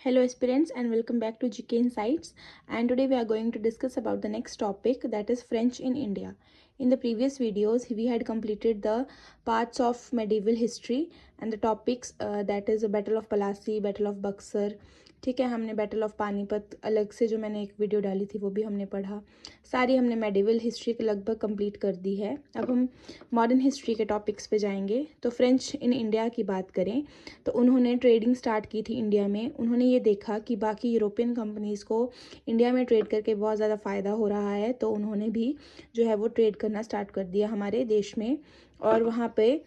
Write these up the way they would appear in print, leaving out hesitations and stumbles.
Hello aspirants and welcome back to GK Insights, and today we are going to discuss about the next topic, that is French in India. In the previous videos we had completed the parts of medieval history and the topics that is Battle of Plassey, Battle of Buxar. ठीक है, हमने battle of Panipat अलग से जो मैंने एक video डाली थी वो भी हमने पढ़ा। सारी हमने मेडिवल हिस्ट्री लगभग कंप्लीट कर दी है। अब हम मॉडर्न हिस्ट्री के टॉपिक्स पे जाएंगे। तो फ्रेंच इन इंडिया की बात करें तो उन्होंने ट्रेडिंग स्टार्ट की थी इंडिया में। उन्होंने ये देखा कि बाकी यूरोपियन कंपनीज़ को इंडिया में ट्रेड करके बहुत ज़्यादा फ़ायदा हो रहा है, तो उन्होंने भी जो है वो ट्रेड करना स्टार्ट कर दिया हमारे देश में। और वहाँ पे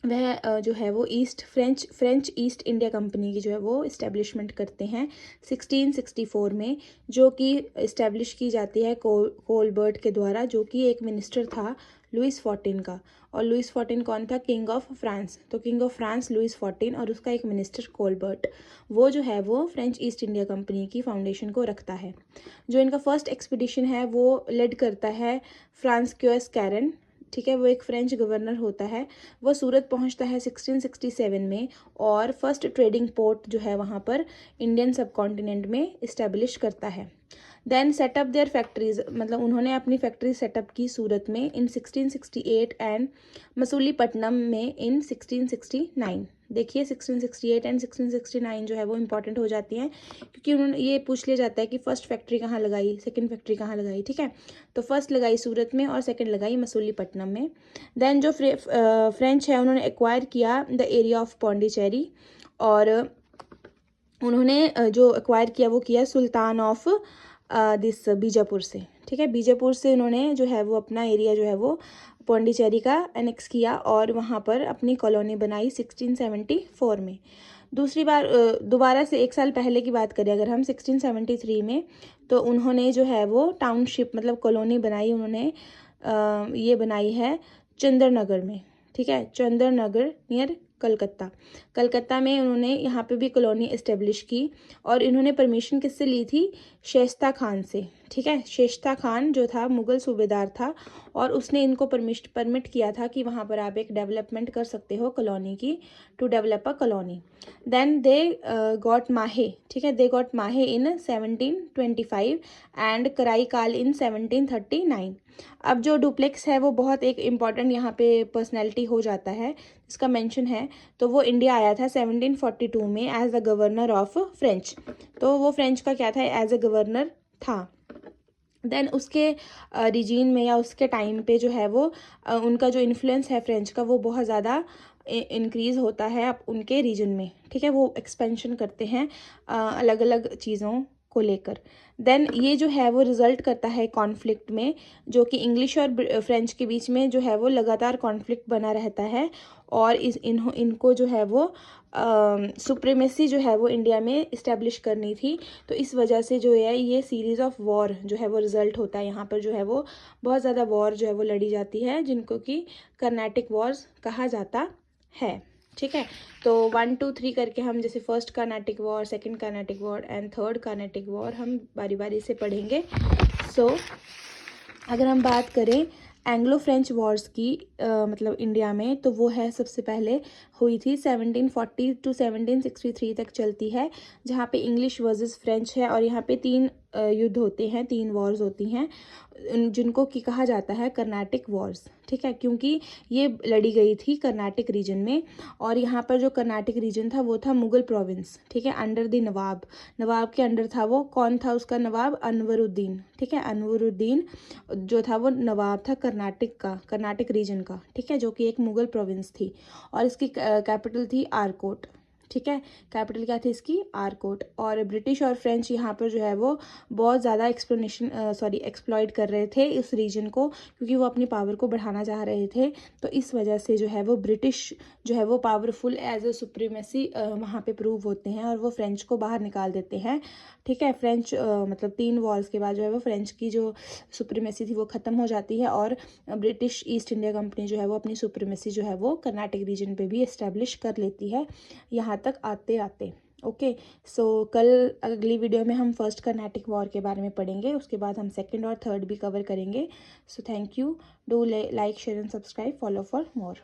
वह जो है वो फ्रेंच ईस्ट इंडिया कंपनी की जो है वो इस्टेब्लिशमेंट करते हैं 1664 में, जो कि इस्टेब्लिश की जाती है कोलबर्ट के द्वारा, जो कि एक मिनिस्टर था लुइस फोर्टीन का। और लुइस फोर्टीन कौन था? King of France. तो king of France Louis fourteen और उसका एक मिनिस्टर कोलबर्ट, वो जो है वो फ्रेंच ईस्ट इंडिया कंपनी की फाउंडेशन को रखता है। जो इनका फर्स्ट एक्सपीडिशन है वो लेड करता है फ्रांसक्योस कैरन। ठीक है, वो एक फ्रेंच गवर्नर होता है। वो सूरत पहुंचता है 1667 में और फर्स्ट ट्रेडिंग पोर्ट जो है वहाँ पर इंडियन सब कॉन्टिनेंट में इस्टेब्लिश करता है। देन सेटअप देयर फैक्ट्रीज, मतलब उन्होंने अपनी फैक्ट्री सेटअप की सूरत में इन 1668 एंड मसूलीपट्टनम में इन 1669। देखिए 1668 एंड 1669 जो है वो इंपॉर्टेंट हो जाती हैं, क्योंकि उन्होंने ये पूछ लिया जाता है कि फर्स्ट फैक्ट्री कहाँ लगाई, सेकंड फैक्ट्री कहाँ लगाई। ठीक है, तो फर्स्ट लगाई सूरत में और सेकंड लगाई मसूलीपट्टनम में। देन जो फ्रेंच है उन्होंने एक्वायर किया द एरिया ऑफ पौंडीचेरी, और उन्होंने जो एक्वायर किया वो किया सुल्तान ऑफ दिस बीजापुर से। ठीक है, बीजापुर से उन्होंने जो है वो अपना एरिया जो है वो पौंडीचेरी का एनेक्स किया और वहाँ पर अपनी कॉलोनी बनाई 1674 में। दूसरी बार दोबारा से एक साल पहले की बात करें अगर हम 1673 में, तो उन्होंने जो है वो टाउनशिप मतलब कॉलोनी बनाई, उन्होंने ये बनाई है चंद्रनगर में। ठीक है, चंद्रनगर नियर कलकत्ता में उन्होंने यहाँ पे भी कॉलोनी इस्टेब्लिश की। और इन्होंने परमिशन किससे ली थी? शेस्ता खान से। ठीक है, शेस्ता खान जो था मुगल सूबेदार था और उसने इनको परमिट किया था कि वहाँ पर आप एक डेवलपमेंट कर सकते हो कॉलोनी की, to develop a colony. Then they got Mahe. ठीक है, दे गॉट माहे इन 1725 एंड कराईकाल इन 1739। अब जो डुप्लेक्स है वो बहुत एक इम्पॉर्टेंट यहाँ पे पर्सनैलिटी हो जाता है, इसका मेंशन है। तो वो इंडिया आया था 1742 में as the governor of French. तो वो फ्रेंच का क्या था? एज अ गवर्नर था। देन उसके रीजन में या उसके टाइम पे जो है वो उनका जो इन्फ्लुएंस है फ्रेंच का वो बहुत ज़्यादा इंक्रीज़ होता है अब उनके रीजन में। ठीक है, वो एक्सपेंशन करते हैं अलग अलग चीज़ों को लेकर। देन ये जो है वो रिजल्ट करता है कॉन्फ्लिक्ट में, जो कि इंग्लिश और फ्रेंच के बीच में जो है वो लगातार कॉन्फ्लिक्ट बना रहता है। और इनको जो है वो सुप्रीमेसी जो है वो इंडिया में इस्टेब्लिश करनी थी। तो इस वजह से जो है ये सीरीज़ ऑफ वॉर जो है वो रिजल्ट होता है। यहाँ पर जो है वो बहुत ज़्यादा वॉर जो है वो लड़ी जाती है, जिनको कि कर्नाटिक वॉर्स कहा जाता है। ठीक है, तो 1 2 3 करके हम जैसे first Carnatic war, second Carnatic war and third Carnatic war हम बारी बारी से पढ़ेंगे। सो अगर हम बात करें एंग्लो फ्रेंच वॉर्स की मतलब इंडिया में, तो वो है सबसे पहले हुई थी 1740 टू 1763 तक चलती है, जहाँ पे इंग्लिश वर्सेस फ्रेंच है। और यहाँ पे 3 युद्ध होते हैं, 3 वॉर्स होती हैं, जिनको कि कहा जाता है कर्नाटिक वॉर्स। ठीक है, क्योंकि ये लड़ी गई थी कर्नाटिक रीजन में। और यहाँ पर जो कर्नाटिक रीजन था वो था मुगल प्रोविंस। ठीक है, अंडर द नवाब के अंडर था वो। कौन था उसका नवाब? अनवरुद्दीन। ठीक है, अनवरुद्दीन जो था वो नवाब था कर्नाटिक रीजन का। ठीक है, जो कि एक मुगल प्रोविंस थी और इसकी कैपिटल थी आरकोट। ठीक है, कैपिटल क्या थी इसकी? आरकोट। और ब्रिटिश और फ्रेंच यहाँ पर जो है वो बहुत ज़्यादा एक्सप्लॉइट कर रहे थे इस रीजन को, क्योंकि वो अपनी पावर को बढ़ाना चाह रहे थे। तो इस वजह से जो है वो ब्रिटिश जो है वो पावरफुल एज अ सुप्रीमेसी वहाँ पे प्रूव होते हैं और वो फ्रेंच को बाहर निकाल देते हैं। ठीक है, फ्रेंच मतलब 3 वॉर्स के बाद जो है वो फ्रेंच की जो सुप्रीमेसी थी वो ख़त्म हो जाती है और ब्रिटिश ईस्ट इंडिया कंपनी जो है वो अपनी सुप्रीमेसी जो है वो कर्नाटिक रीजन पे भी इस्टेब्लिश कर लेती है यहाँ तक आते आते। ओके, सो कल अगली वीडियो में हम फर्स्ट कर्नाटिक वॉर के बारे में पढ़ेंगे, उसके बाद हम सेकंड और थर्ड भी कवर करेंगे। So thank you, do like share and subscribe, follow for more.